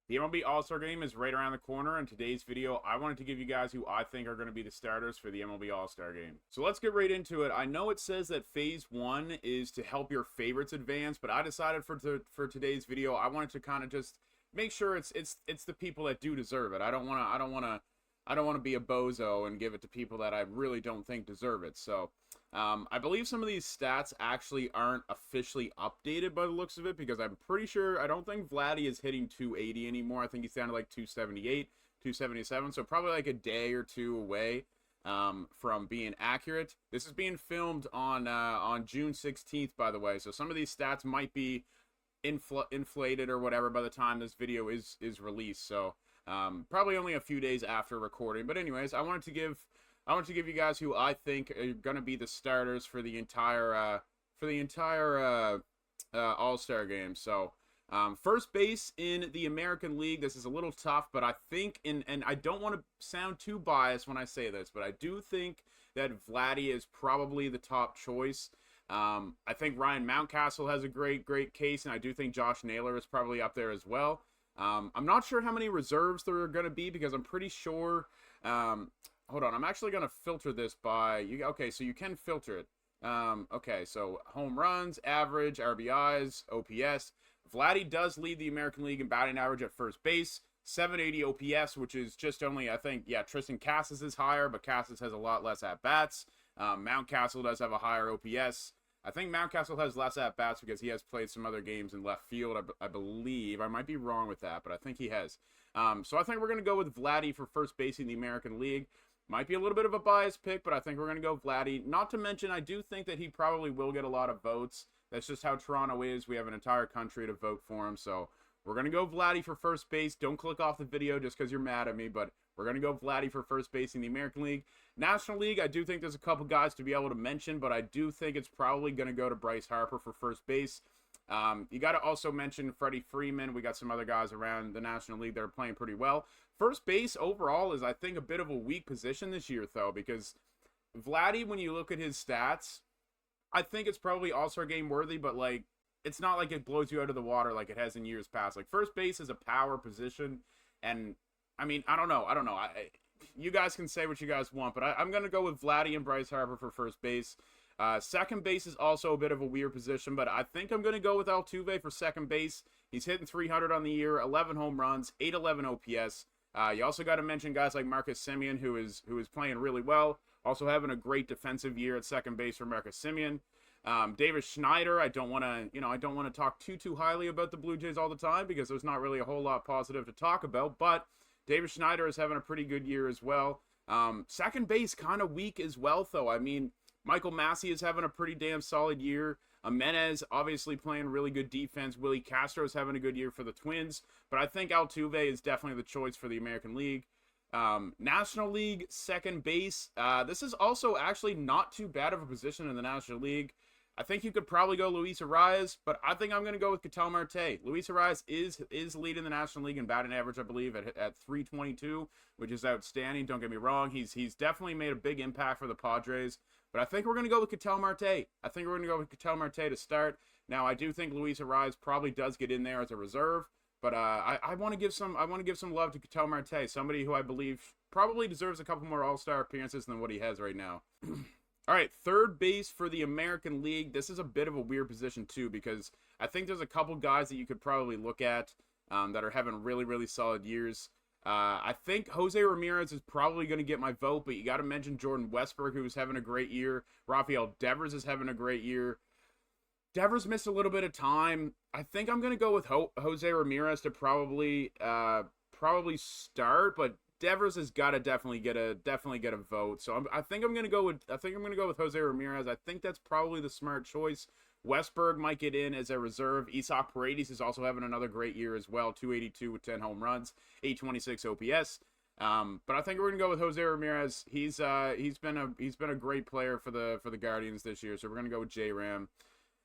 The MLB All-Star Game is right around the corner. In today's video, I wanted to give you guys who I think are going to be the starters for the MLB All-Star Game. So let's get right into it. I know it says that Phase 1 is to help your favorites advance, but I decided for today's video, I wanted to kind of just make sure it's the people that do deserve it. I don't want to be a bozo and give it to people that I really don't think deserve it. So I believe some of these stats actually aren't officially updated by the looks of it, because I'm pretty sure, I don't think Vladdy is hitting 280 anymore. I think he's down to like 278, 277, so probably like a day or two away from being accurate. This is being filmed on June 16th, by the way, so some of these stats might be inflated or whatever by the time this video is released, so probably only a few days after recording. But anyways, I wanted to give you guys who I think are going to be the starters for the entire All-Star game. So, first base in the American League. This is a little tough, but I think, and I don't want to sound too biased when I say this, but I do think that Vladdy is probably the top choice. I think Ryan Mountcastle has a great case, and I do think Josh Naylor is probably up there as well. I'm not sure how many reserves there are going to be, because I'm pretty sure. Hold on, I'm actually going to filter this by, okay, so you can filter it. Okay, so home runs, average, RBIs, OPS. Vladdy does lead the American League in batting average at first base, 780 OPS, which is just only, I think, yeah, Tristan Casas is higher, but Casas has a lot less at-bats. Mountcastle does have a higher OPS. I think Mountcastle has less at-bats because he has played some other games in left field, I believe. I might be wrong with that, but I think he has. So I think we're going to go with Vladdy for first base in the American League. Might be a little bit of a biased pick, but I think we're going to go Vladdy. Not to mention, I do think that he probably will get a lot of votes. That's just how Toronto is. We have an entire country to vote for him, so we're going to go Vladdy for first base. Don't click off the video just because you're mad at me, but we're going to go Vladdy for first base in the American League. National League, I do think there's a couple guys to be able to mention, but I do think it's probably going to go to Bryce Harper for first base. You got to also mention Freddie Freeman. We got some other guys around the National League that are playing pretty well. First base overall is, I think, a bit of a weak position this year, though, because Vladdy, when you look at his stats, I think it's probably All-Star Game worthy, but, like, it's not like it blows you out of the water like it has in years past. Like, first base is a power position, and, I mean, I don't know. You guys can say what you guys want, but I'm going to go with Vladdy and Bryce Harper for first base. Second base is also a bit of a weird position, but I think I'm going to go with Altuve for second base. He's hitting 300 on the year, 11 home runs, 811 OPS. You also got to mention guys like Marcus Semien, who is playing really well, also having a great defensive year at second base for Marcus Semien. Davis Schneider, I don't want to talk too highly about the Blue Jays all the time, because there's not really a whole lot positive to talk about, but Davis Schneider is having a pretty good year as well. Second base kind of weak as well, though. I mean, Michael Massey is having a pretty damn solid year. Jimenez obviously playing really good defense. Willie Castro is having a good year for the Twins. But I think Altuve is definitely the choice for the American League. National League, second base. This is also actually not too bad of a position in the National League. I think you could probably go Luis Arias, but I think I'm going to go with Ketel Marte. Luis Arias is leading the National League in batting average, I believe, at 322, which is outstanding. Don't get me wrong. He's definitely made a big impact for the Padres. But I think we're going to go with Ketel Marte. I think we're going to go with Ketel Marte to start. Now, I do think Luis Arias probably does get in there as a reserve, but I want to give some love to Ketel Marte, somebody who I believe probably deserves a couple more All-Star appearances than what he has right now. All right, third base for the American League. This is a bit of a weird position, too, because I think there's a couple guys that you could probably look at that are having really solid years. I think Jose Ramirez is probably going to get my vote, but you got to mention Jordan Westburg, who's having a great year. Rafael Devers is having a great year. Devers missed a little bit of time. I think I'm going to go with Jose Ramirez to probably start, but Devers has got to definitely get a vote. So I think I'm going to go with Jose Ramirez. I think that's probably the smart choice. Westberg might get in as a reserve. Isaac Paredes is also having another great year as well. 282 with 10 home runs, 826 OPS. But I think we're gonna go with Jose Ramirez. He's been a great player for the Guardians this year. So we're gonna go with J-Ram.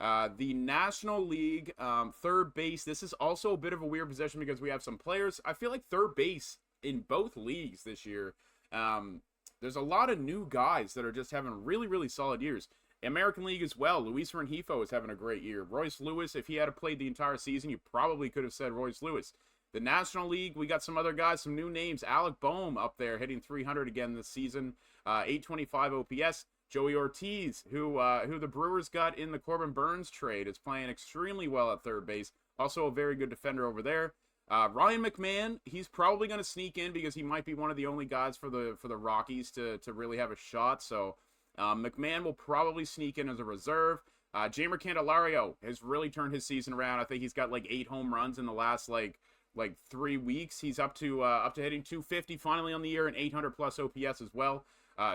The National League, third base. This is also a bit of a weird position because we have some players. I feel like third base in both leagues this year. There's a lot of new guys that are just having really solid years. American League as well. Luis Rengifo is having a great year. Royce Lewis, if he had played the entire season, you probably could have said Royce Lewis. The National League, we got some other guys, some new names. Alec Boehm up there hitting 300 again this season, 825 OPS. Joey Ortiz, who the Brewers got in the Corbin Burns trade, is playing extremely well at third base. Also a very good defender over there. Ryan McMahon, he's probably going to sneak in because he might be one of the only guys for the Rockies to really have a shot. So McMahon will probably sneak in as a reserve. Jeimer Candelario has really turned his season around. I think he's got like 8 home runs in the last like 3 weeks. He's up to hitting 250 finally on the year and 800 plus OPS as well.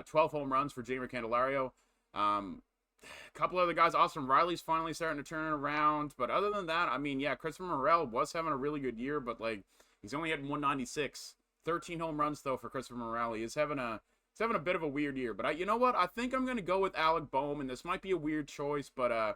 12 home runs for Jeimer Candelario. A couple other guys. Austin Riley's finally starting to turn it around. But other than that, I mean, yeah, Christopher Morel was having a really good year, but like he's only hitting 196. 13 home runs though for Christopher Morel. He's having a bit of a weird year. But you know what? I think I'm gonna go with Alec Boehm, and this might be a weird choice, but I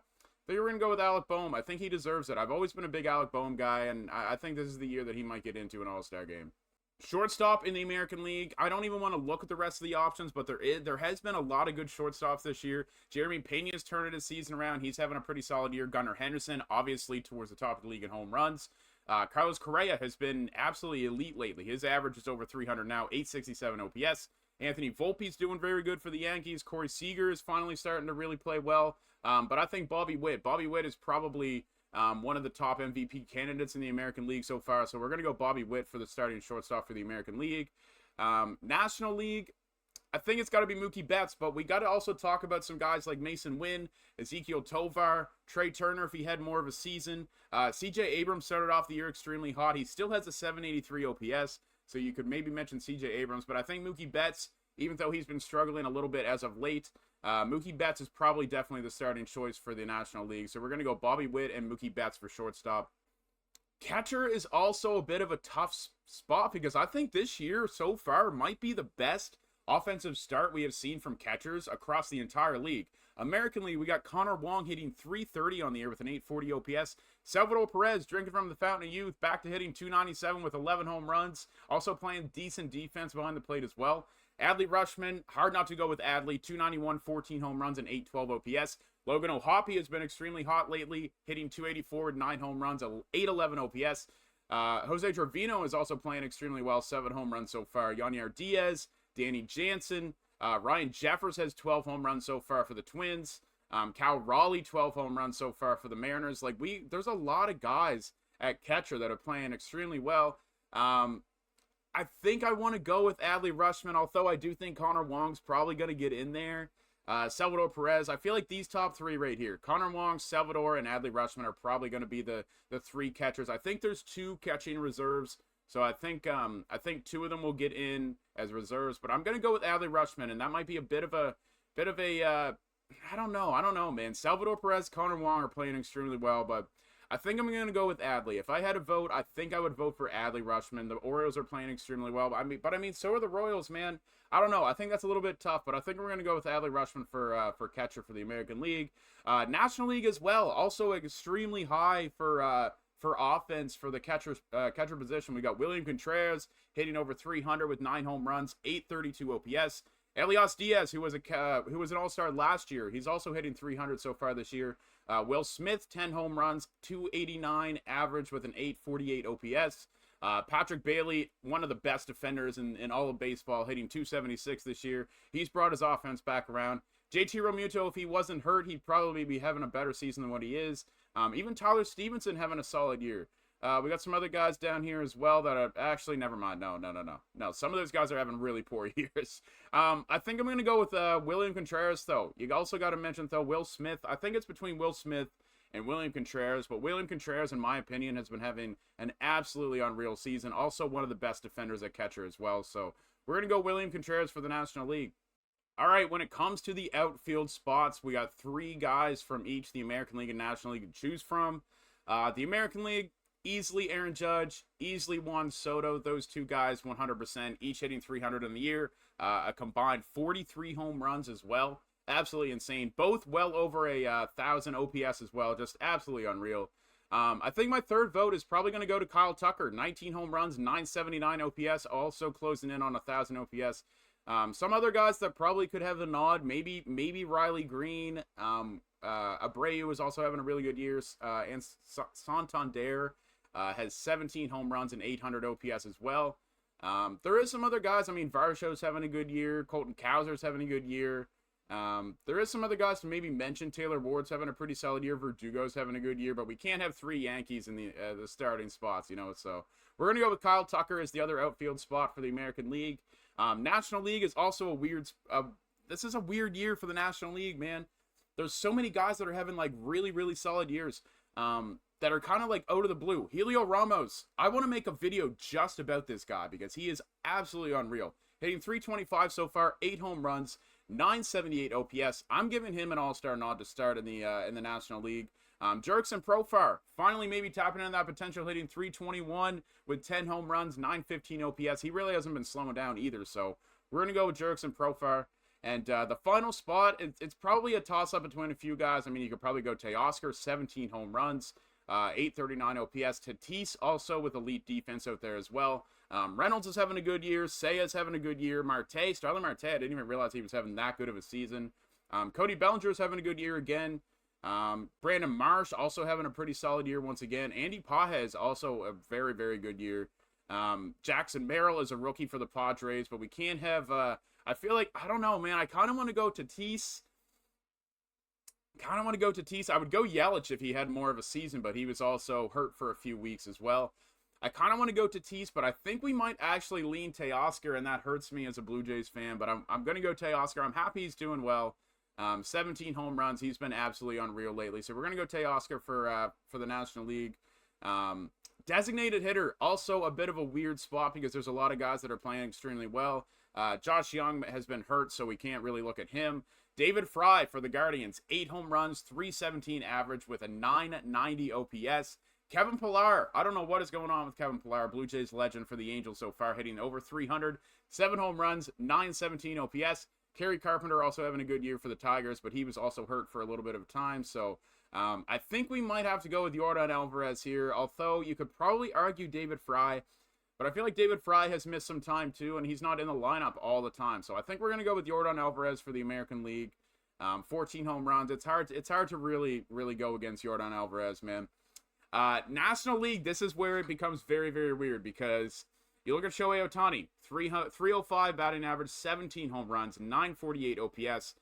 think we're gonna go with Alec Boehm. I think he deserves it. I've always been a big Alec Boehm guy, and I think this is the year that he might get into an All-Star game. Shortstop in the American League, I don't even want to look at the rest of the options, but there has been a lot of good shortstops this year. Jeremy Pena's turning his season around. He's having a pretty solid year. Gunnar Henderson, obviously towards the top of the league in home runs. Carlos Correa has been absolutely elite lately. His average is over 300 now, 867 OPS. Anthony Volpe's doing very good for the Yankees. Corey Seager is finally starting to really play well. But I think Bobby Witt is probably one of the top MVP candidates in the American League so far. So we're going to go Bobby Witt for the starting shortstop for the American League. National League, I think it's got to be Mookie Betts, but we got to also talk about some guys like Mason Wynn, Ezekiel Tovar, Trey Turner if he had more of a season. CJ Abrams started off the year extremely hot. He still has a 783 OPS, so you could maybe mention CJ Abrams, but I think Mookie Betts, even though he's been struggling a little bit as of late, Mookie Betts is probably definitely the starting choice for the National League. So we're going to go Bobby Witt and Mookie Betts for shortstop. Catcher is also a bit of a tough spot because I think this year so far might be the best offensive start we have seen from catchers across the entire league. American League, we got Connor Wong hitting 330 on the year with an 840 OPS. Salvador Perez, drinking from the fountain of youth, back to hitting 297 with 11 home runs. Also playing decent defense behind the plate as well. Adley Rutschman, hard not to go with Adley, 291, 14 home runs, and 812 OPS. Logan O'Hoppe has been extremely hot lately, hitting 284 with 9 home runs, 811 OPS. Jose Trevino is also playing extremely well, 7 home runs so far. Yanier Diaz, Danny Jansen, Ryan Jeffers has 12 home runs so far for the Twins. Cal Raleigh, 12 home runs so far for the Mariners. There's a lot of guys at catcher that are playing extremely well. I think I want to go with Adley Rutschman, although I do think Connor Wong's probably going to get in there. Salvador Perez, I feel like these top 3 right here, Connor Wong, Salvador, and Adley Rutschman are probably going to be the 3 catchers. I think there's 2 catching reserves, so I think 2 of them will get in as reserves, but I'm going to go with Adley Rutschman, and that might be a bit of a I don't know, man. Salvador Perez, Connor Wong are playing extremely well, but I think I'm going to go with Adley. If I had a vote, I think I would vote for Adley Rutschman. The Orioles are playing extremely well. But I mean, so are the Royals, man. I don't know. I think that's a little bit tough, but I think we're going to go with Adley Rutschman for catcher for the American League. National League as well, also extremely high for offense for the catcher position. We got William Contreras hitting over 300 with 9 home runs, 832 OPS. Elias Diaz, who was an All-Star last year, he's also hitting 300 so far this year. Will Smith, 10 home runs, 289 average with an 848 OPS. Patrick Bailey, one of the best defenders in all of baseball, hitting 276 this year. He's brought his offense back around. JT Realmuto, if he wasn't hurt, he'd probably be having a better season than what he is. Even Tyler Stevenson having a solid year. We got some other guys down here as well that are actually, never mind. No. Some of those guys are having really poor years. I think I'm going to go with William Contreras, though. You also got to mention, though, Will Smith. I think it's between Will Smith and William Contreras, but William Contreras, in my opinion, has been having an absolutely unreal season. Also one of the best defenders at catcher as well. So we're going to go William Contreras for the National League. All right, when it comes to the outfield spots, we got 3 guys from each, the American League and National League, to choose from. The American League, easily Aaron Judge, easily Juan Soto. Those 2 guys, 100%, each hitting 300 in the year. A combined 43 home runs as well. Absolutely insane. Both well over 1,000 OPS as well. Just absolutely unreal. I think my third vote is probably going to go to Kyle Tucker. 19 home runs, 979 OPS, also closing in on 1,000 OPS. Some other guys that probably could have the nod, maybe Riley Green. Abreu is also having a really good year. And Santander. has 17 home runs and 800 OPS as well. There is some other guys. I mean, Varsho's having a good year. Colton Cowser's having a good year. There is some other guys to maybe mention. Taylor Ward's having a pretty solid year. Verdugo's having a good year, but we can't have 3 Yankees in the starting spots, so we're going to go with Kyle Tucker as the other outfield spot for the American League. National League is also a weird, this is a weird year for the National League, man. There's so many guys that are having like really, really solid years, that are kind of like out of the blue. Helio Ramos, I want to make a video just about this guy because he is absolutely unreal. Hitting 325 so far, 8 home runs, 978 OPS. I'm giving him an all-star nod to start in the National League. Jurickson Profar, finally maybe tapping into that potential, hitting 321 with 10 home runs, 915 OPS. He really hasn't been slowing down either, so we're going to go with Jurickson Profar. And the final spot, it's probably a toss-up between a few guys. I mean, you could probably go Teoscar, 17 home runs, 839 OPS. Tatis also with elite defense out there as well. Reynolds is having a good year. Seiya's having a good year. Starling Marte, I didn't even realize he was having that good of a season. Cody Bellinger's having a good year again. Brandon Marsh also having a pretty solid year once again. Andy Pages also a very, very good year. Jackson Merrill is a rookie for the Padres, but we can't have, I feel like, I don't know, man. I kind of want to go Tatis. I would go Yelich if he had more of a season, but he was also hurt for a few weeks as well. I kind of want to go Tatis, but I think we might actually lean Teoscar, and that hurts me as a Blue Jays fan, but I'm going to go Teoscar. I'm happy he's doing well. 17 home runs. He's been absolutely unreal lately. So we're going to go Teoscar for the National League. Designated hitter, also a bit of a weird spot because there's a lot of guys that are playing extremely well. Josh Young has been hurt, so we can't really look at him. David Fry for the Guardians, 8 home runs, 317 average with a 990 OPS. Kevin Pillar, I don't know what is going on with Kevin Pillar, Blue Jays legend for the Angels so far, hitting over 300, 7 home runs, 917 OPS. Kerry Carpenter also having a good year for the Tigers, but he was also hurt for a little bit of time, so I think we might have to go with Yordan Alvarez here, although you could probably argue David Fry, but I feel like David Fry has missed some time too, and he's not in the lineup all the time, so I think we're going to go with Yordan Alvarez for the American League. 14 home runs. It's hard to really go against Yordan Alvarez, man. National League, this is where it becomes very, very weird because you look at Shohei Ohtani, 305 batting average, 17 home runs, 948 OPS.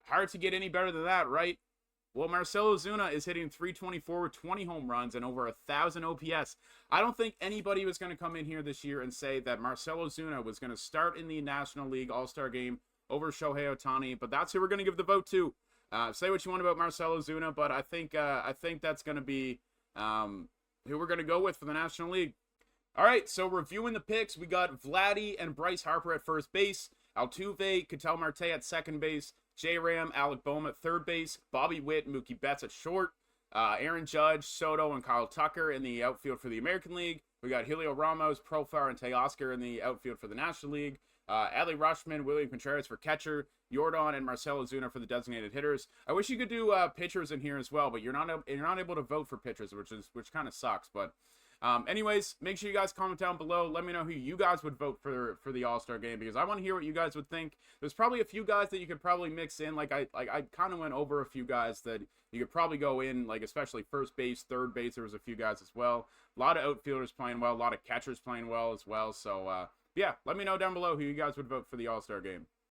Hard to get any better than that, right? Well, Marcell Ozuna is hitting 324 with 20 home runs and over 1,000 OPS. I don't think anybody was going to come in here this year and say that Marcell Ozuna was going to start in the National League All-Star Game over Shohei Ohtani, but that's who we're going to give the vote to. Say what you want about Marcell Ozuna, but I think that's going to be who we're going to go with for the National League. All right, so reviewing the picks, we got Vladdy and Bryce Harper at first base, Altuve, Ketel Marte at second base, J-Ram, Alec Boehm at third base, Bobby Witt, Mookie Betts at short, Aaron Judge, Soto, and Kyle Tucker in the outfield for the American League. We got Helio Ramos, Profar, and Teoscar in the outfield for the National League. Adley Rutschman, William Contreras for catcher, Yordan and Marcell Ozuna for the designated hitters. I wish you could do pitchers in here as well, but you're not able to vote for pitchers, which kind of sucks. But anyways, make sure you guys comment down below. Let me know who you guys would vote for the All-Star Game because I want to hear what you guys would think. There's probably a few guys that you could probably mix in. Like I kind of went over a few guys that you could probably go in, like especially first base, third base. There was a few guys as well. A lot of outfielders playing well, a lot of catchers playing well as well. So yeah, let me know down below who you guys would vote for the All-Star Game.